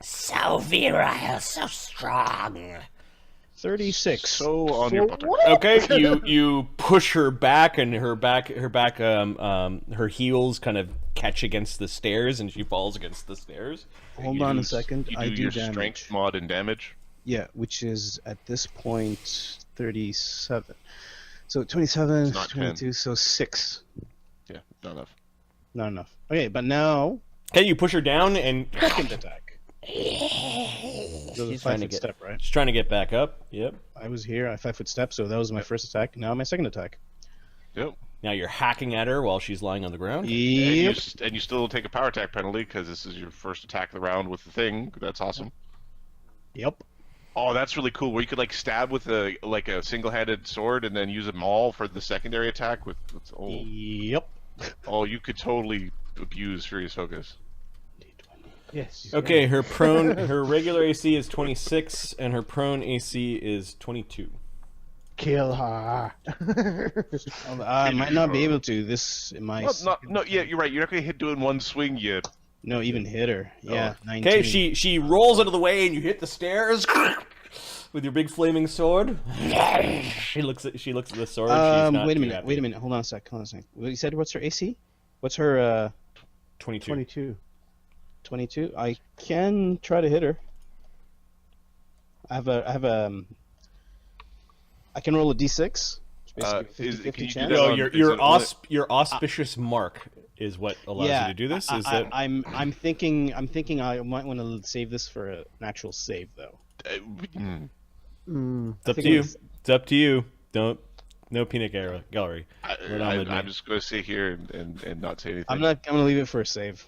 So virile, so strong. 36. So on your butter. Okay, you push her back, and her heels kind of catch against the stairs, and she falls against the stairs. Hold on a second. You I do do your damage. strength mod and damage. Yeah, which is at this point 37. So 27, It's not 22, 10. so 6. Yeah, not enough. Not enough. Okay, but now Okay, you push her down, and second attack. she's trying to 5-foot get step, right? she's trying to get back up. Yep. I was here, I 5-foot step, so that was my first attack. Now my second attack. Yep. Now you're hacking at her while she's lying on the ground. Yep. And you still take a power attack penalty because this is your first attack of the round with the thing. That's awesome. Yep. Oh, that's really cool. Where you could like stab with a single-handed sword and then use a maul for the secondary attack with. Yep. Oh, you could totally abuse Furious Focus. Yes. Okay, her regular AC is 26, and her prone AC is 22. Kill her. I might not be able to. This my No, yeah, you're right. You're not gonna hit doing one swing yet. no even hit her. Yeah, 19. Okay, she rolls out of the way, and you hit the stairs with your big flaming sword. She looks at the sword. She's not wait a too minute. happy. Wait a minute. Hold on a sec. You said what's her AC? What's her 22. 22. 22? I can try to hit her. I can roll a d6. It's basically 50-50 can you do chance. that No, on- your auspicious mark is what allows you to do this. Is that I'm thinking I might want to save this for an actual save though. it's up to you? It's up to you. No peanut gallery. I'm just gonna sit here and not say anything. I'm gonna leave it for a save.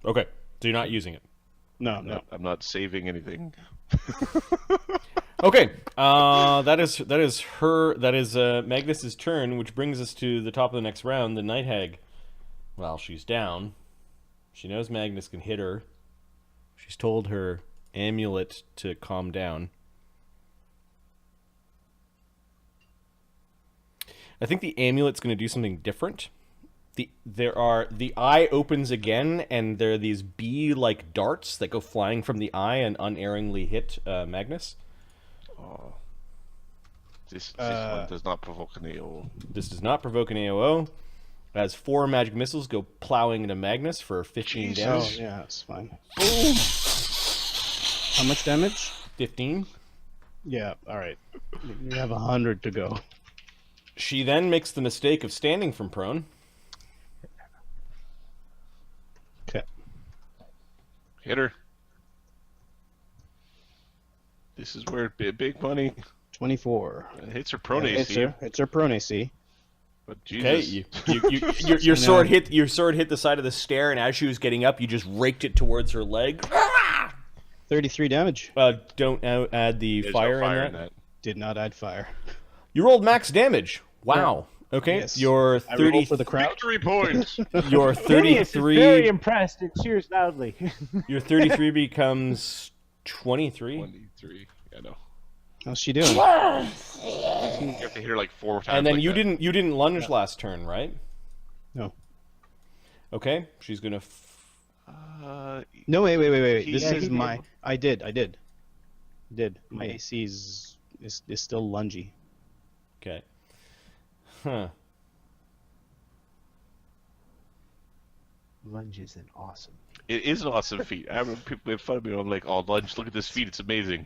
Okay, so you're not using it. No. I'm not saving anything. Okay, that is Magnus's turn, which brings us to the top of the next round. The Night Hag, well, she's down. She knows Magnus can hit her. She's told her amulet to calm down. I think the amulet's going to do something different. The eye opens again, and there are these bee-like darts that go flying from the eye and unerringly hit Magnus. Oh. This one does not provoke an AO. This does not provoke an AOO. As 4 magic missiles go plowing into Magnus for 15 Jesus. Oh damage. yeah, it's fine. How much damage? 15. Yeah. All right. You have 100 to go. She then makes the mistake of standing from prone. Okay. Hit her. This is where big money 24. hits her prone Yeah, AC. it's her prone AC. But Okay, Jesus. your sword hit the side of the stair, and as she was getting up, you just raked it towards her leg. 33 damage. Don't now add the There's fire, no fire in that. Did not add fire. You rolled max damage. Wow. Okay, Yes. your I roll 30, for the crowd. Victory points. your Phineas is 33, very impressed and cheers loudly. your 33 becomes 23. 23. Yeah, no. How's she doing? You have to hit her like 4 times. And then like you that. didn't lunge last turn, right? No. Okay, she's gonna. No, wait. This Yeah, is he my. did. I did. My AC is still lungy. Okay. Huh. Lunge is an awesome. It is an awesome feat. I remember people made fun of me. I'm like, oh, lunge, look at this feat. It's amazing.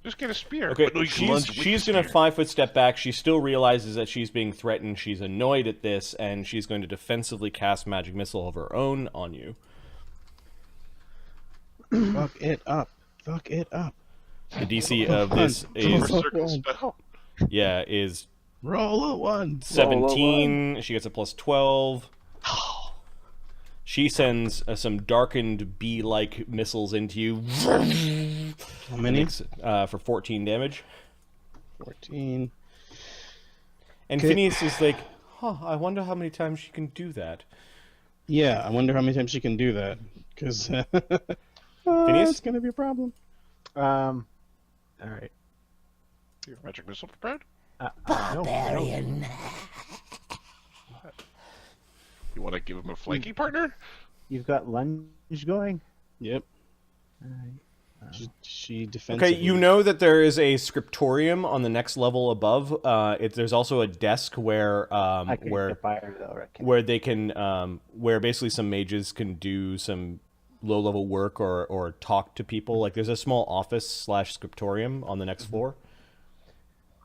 Just get a spear. Okay, But no, you can lunge with she's the going to spear. 5-foot step back. She still realizes that she's being threatened. She's annoyed at this, and she's going to defensively cast Magic Missile of her own on you. Fuck it up. Fuck it up. The DC of this is Circle spell. is Roll a 1. 17. She gets a plus 12. She sends some darkened bee-like missiles into you. How many? For 14 damage. 14. And Okay. Phineas is like, I wonder how many times she can do that. Yeah, I wonder how many times she can do that. Because Phineas? it's going to be a problem. All right. You have magic missile prepared? Barbarian. You want to give him a flanky partner? You've got lunge going. Yep. All right. She defensively. Okay, you know that there is a scriptorium on the next level above. There's also a desk where I can get fire though, right? where they can where basically some mages can do some low level work or talk to people. Like there's a small office / scriptorium on the next floor.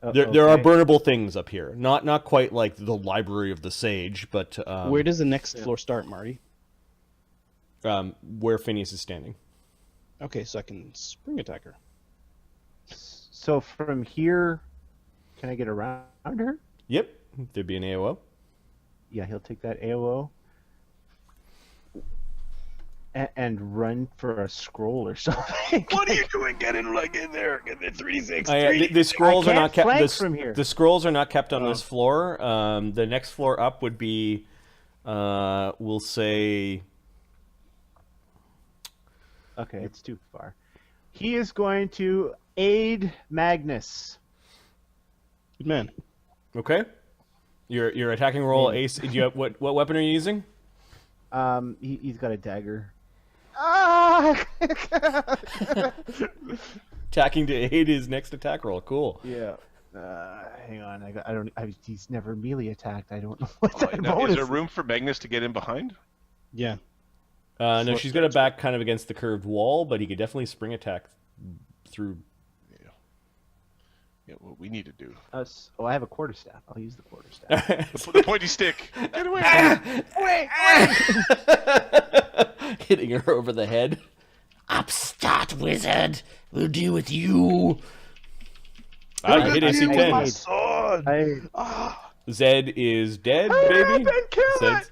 There are burnable things up here. Not quite like the Library of the Sage, but Where does the next floor start, Marty? where Phineas is standing. Okay, so I can spring attack her. So from here, can I get around her? Yep, there'd be an AOO. Yeah, he'll take that AOO and run for a scroll or something. What are you doing? Get in there. Get the 3-6. The scrolls I are not can't kept. flank from here. The scrolls are not kept on this floor. The next floor up would be, we'll say. Okay, it's too far. He is going to aid Magnus. Good man. Okay. Your attacking roll, Ace. Do you have, what weapon are you using? He's got a dagger. Ah! Attacking to aid his next attack roll. Cool. Yeah. Hang on. He's never melee attacked. I don't know what that Now, bonus is there room for Magnus to get in behind? Yeah. No, she's got a back kind of against the curved wall, but he could definitely spring attack through. Yeah, what we need to do. I have a quarterstaff. I'll use the quarterstaff. The pointy stick. Get away! Hitting her over the head. Upstart, wizard. We'll deal with you. You hit AC 10. Zed is dead, baby. Zed's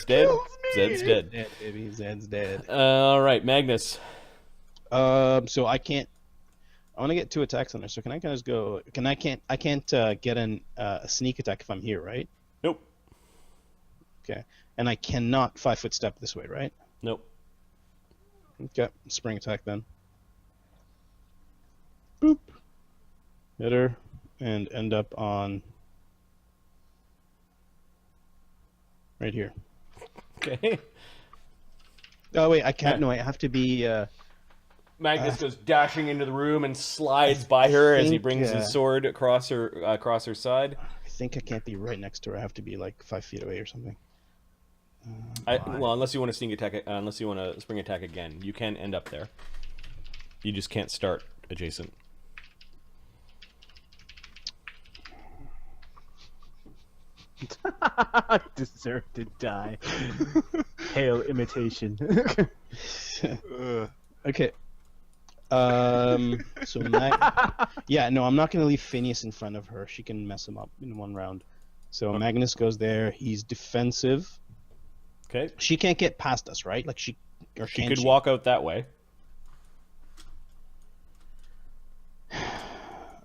dead. Zed's dead. Dead, baby. Zed's dead. All right, Magnus. So I can't. I want to get 2 attacks on her. So can I kind of just go? I can't get a sneak attack if I'm here, right? Nope. Okay. And I cannot 5-foot step this way, right? Nope. Okay. Spring attack then. Boop. Hit her and end up on right here. Okay. Oh wait, I can't. No, I have to be. Magnus goes dashing into the room and slides by her as he think, brings his sword across her side. I think I can't be right next to her. I have to be like 5 feet away or something. Well, unless you want to sneak attack, unless you want to spring attack again, you can end up there. You just can't start adjacent. Deserve to die. Hail imitation. Okay. So yeah, no, I'm not gonna leave Phineas in front of her. She can mess him up in 1 round. So Magnus goes there. He's defensive. Okay. She can't get past us, right? Like she could walk out that way.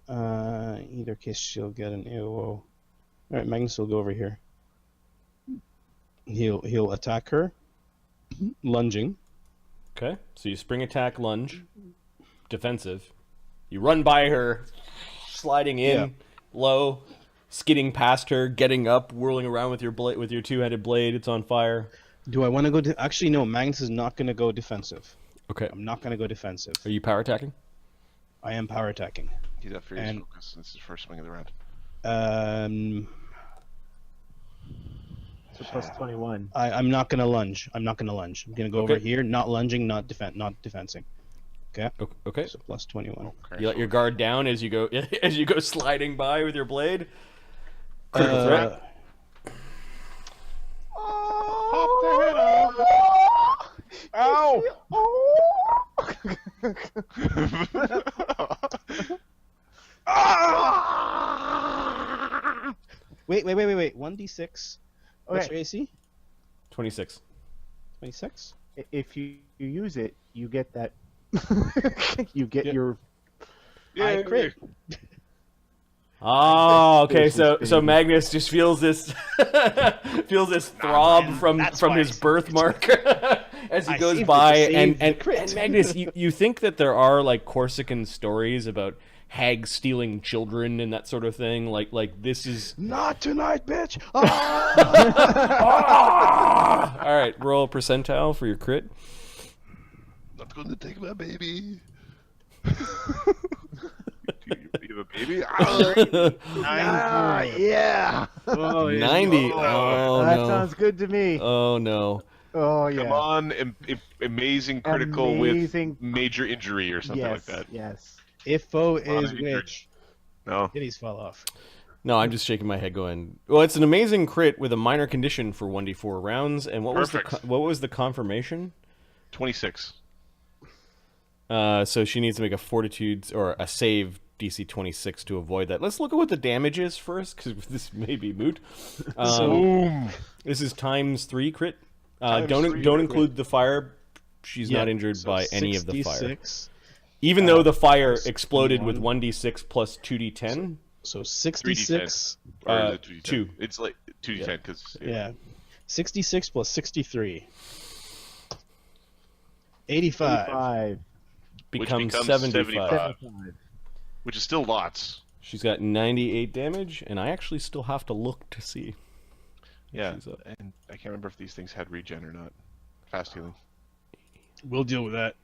Either case, she'll get an AOO. All right, Magnus will go over here. He'll attack her, lunging. Okay. So you spring attack, lunge, defensive. You run by her, sliding in low, skidding past her, getting up, whirling around with your blade, with your 2-headed blade. It's on fire. Do I want to go? Actually, no. Magnus is not going to go defensive. Okay. I'm not going to go defensive. Are you power attacking? I am power attacking. He's at Furious Focus. This is his first swing of the round. So plus 21. I'm not gonna lunge. I'm not gonna lunge. I'm gonna go over here, not lunging, not defensing. Okay. Okay. So plus 21. Okay, You let so your guard down as you go sliding by with your blade. Critical threat. pop the head off. Ow! Wait. 1d6. What's your AC? 26. 26? If you use it, you get that. You get Yeah. your. Yeah, crit. Oh, okay. So Baby. Magnus just feels this throb from his birthmark as he I goes saved it by, to save the and crit. Magnus, you think that there are like Corsican stories about hags stealing children and that sort of thing. Like this is Not tonight, bitch! all right. Roll a percentile for your crit. Not going to take my baby. You have a baby? Yeah. Oh, 90. Oh That no. sounds good to me. Oh no. Oh yeah. Come on, amazing critical Amazing. with major injury or something like that. Yes. If foe is injured. which, No. titties fall off. No, I'm just shaking my head going, well, it's an amazing crit with a minor condition for 1d4 rounds. And what Perfect. was the confirmation? 26. So she needs to make a fortitude or a save DC 26 to avoid that. Let's look at what the damage is first, because this may be moot. Boom. This is ×3 crit. Times Don't 3 don't crit. include the fire. She's Yeah, not injured so by any of the fire. 66. Even though the fire plus exploded with 21. 1d6 plus 2d10. So 66. Or is Uh, it 2d10? 2. It's like 2d10 because Yeah. 66 plus 63. 85. 5. Becomes becomes 75. 75. which is still lots. She's got 98 damage, and I actually still have to look to see. Yeah, She's up. and I can't remember if these things had regen or not. Fast healing. We'll deal with that.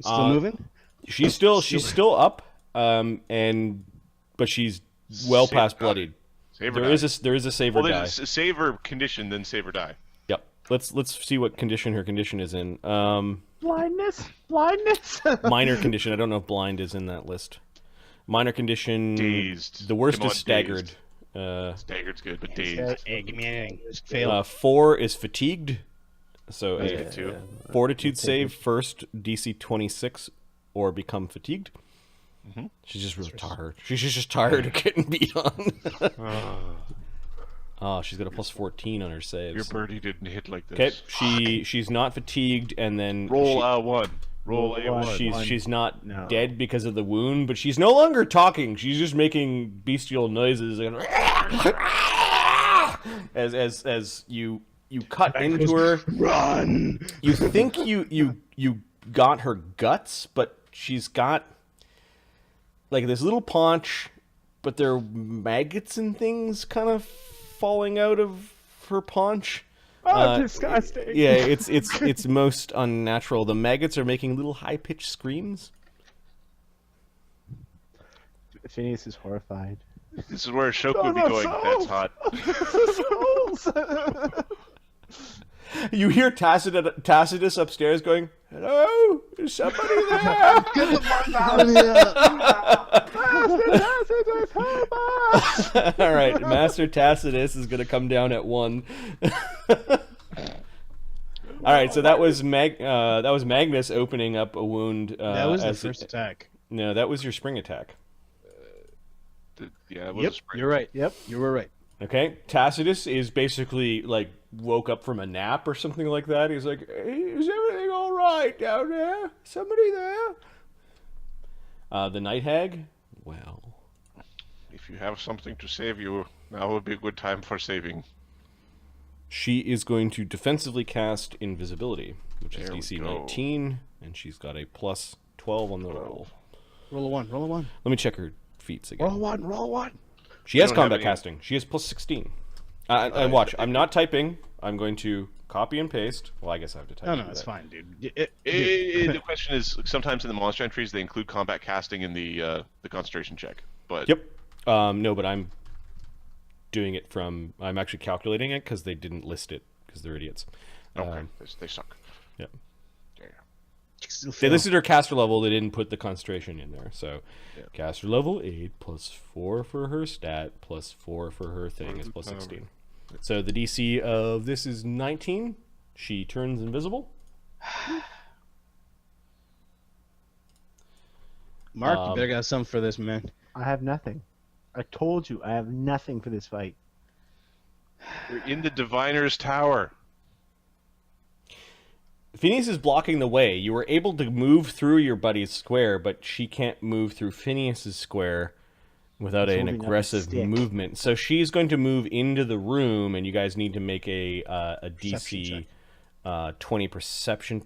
Still moving? She's still up, but she's well Save past die. bloodied. Save or There die. is a save or Well, die. there's a save or condition, then save or die. Yep. Let's see what condition her condition is in. Blindness. Minor condition. I don't know if blind is in that list. Minor condition. Dazed. The worst Come is on, staggered. Staggered's good, but dazed. Hey, give me anything. Just fail. 4 is fatigued. So That's a good too. fortitude save first, DC 26, or become fatigued. Mhm. She's just really tired. She's just tired of getting beat on. Oh, she's got a plus 14 on her Your saves. birdie didn't hit like Okay, this. she's not fatigued, and then Roll A1. Roll Roll A1. she's not No. dead because of the wound, but she's no longer talking. She's just making bestial noises and as you cut into her. Run! You think you got her guts, but she's got like this little paunch, but there are maggots and things kind of falling out of her paunch. Oh, disgusting. Yeah, it's most unnatural. The maggots are making little high-pitched screams. Phineas is horrified. This is where Ashoka would be going. That's hot. You hear Tacitus upstairs going, "Hello, is somebody there?" Get the fuck out of here! All right, Master Tacitus is going to come down at 1. All right, so that was Magnus opening up a wound. That was the first attack. No, that was your spring attack. Yeah, it was Yep, a spring. you're right. Yep. You were right. Okay, Tacitus is basically like woke up from a nap or something like that. He's like, "Hey, is everything all right down there? Somebody there?" The night hag. Well, If you have something to save you, now would be a good time for saving. she is going to defensively cast invisibility, which is There we DC go. 19, and she's got a plus 12 on the roll. Roll a 1. Roll a 1. Let me check her feats again. Roll a 1. Roll a 1. She has don't have combat any- casting. She has plus 16. And watch, I'm not typing. I'm going to copy and paste. Well, I guess I have to type. No, to no, do it's that. fine, dude. The question is, sometimes in the monster entries they include combat casting in the concentration check. But Yep. No, but I'm doing it from. I'm actually calculating it because they didn't list it because they're idiots. okay, they suck. Yep. Yeah. They listed her caster level. They didn't put the concentration in there. So, Yeah. caster level 8 plus 4 for her stat plus 4 for her thing is plus 16. So the DC of this is 19. She turns invisible. Mark, you better got something for this, man. I have nothing. I told you I have nothing for this fight. We're in the Diviner's Tower. Phineas is blocking the way. You were able to move through your buddy's square, but she can't move through Phineas's square without He's an holding up a aggressive stick. movement. So she's going to move into the room, and you guys need to make a Perception DC 20 perception